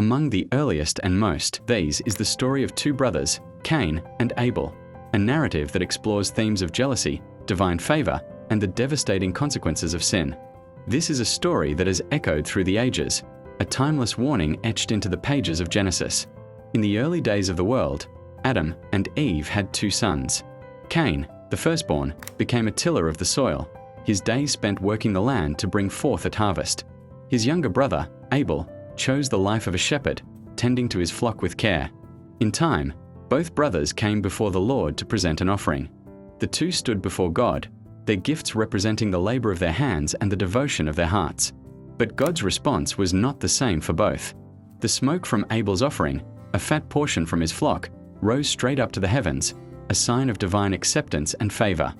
Among the earliest and most these is the story of two brothers, Cain and Abel, a narrative that explores themes of jealousy, divine favor, and the devastating consequences of sin. This is a story that has echoed through the ages, a timeless warning etched into the pages of Genesis. In the early days of the world, Adam and Eve had two sons. Cain, the firstborn, became a tiller of the soil, his days spent working the land to bring forth a harvest. His younger brother, Abel, chose the life of a shepherd, tending to his flock with care. In time, both brothers came before the Lord to present an offering. The two stood before God, their gifts representing the labor of their hands and the devotion of their hearts. But God's response was not the same for both. The smoke from Abel's offering, a fat portion from his flock, rose straight up to the heavens, a sign of divine acceptance and favor.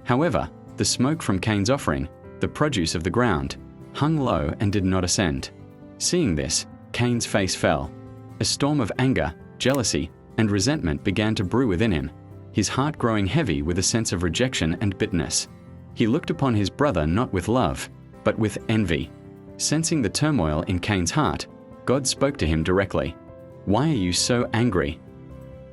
However, the smoke from Cain's offering, the produce of the ground, hung low and did not ascend. Seeing this, Cain's face fell. A storm of anger, jealousy, and resentment began to brew within him, his heart growing heavy with a sense of rejection and bitterness. He looked upon his brother not with love, but with envy. Sensing the turmoil in Cain's heart, God spoke to him directly. "Why are you so angry?"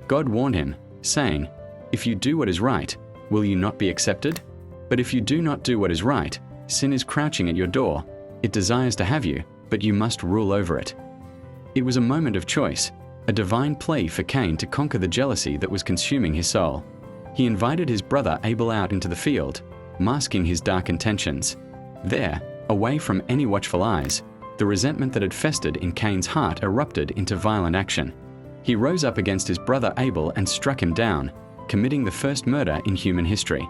God warned him, saying, "If you do what is right, will you not be accepted? But if you do not do what is right, sin is crouching at your door. It desires to have you, but you must rule over it." It was a moment of choice, a divine plea for Cain to conquer the jealousy that was consuming his soul. He invited his brother Abel out into the field, masking his dark intentions. There, away from any watchful eyes, the resentment that had festered in Cain's heart erupted into violent action. He rose up against his brother Abel and struck him down, committing the first murder in human history.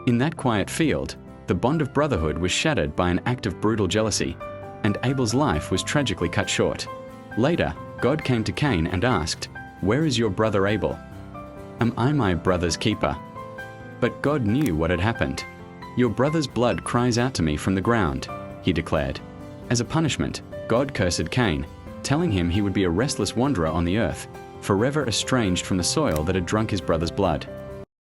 In that quiet field, the bond of brotherhood was shattered by an act of brutal jealousy, and Abel's life was tragically cut short. Later, God came to Cain and asked, "Where is your brother Abel? Am I my brother's keeper?" But God knew what had happened. "Your brother's blood cries out to me from the ground," he declared. As a punishment, God cursed Cain, telling him he would be a restless wanderer on the earth, forever estranged from the soil that had drunk his brother's blood.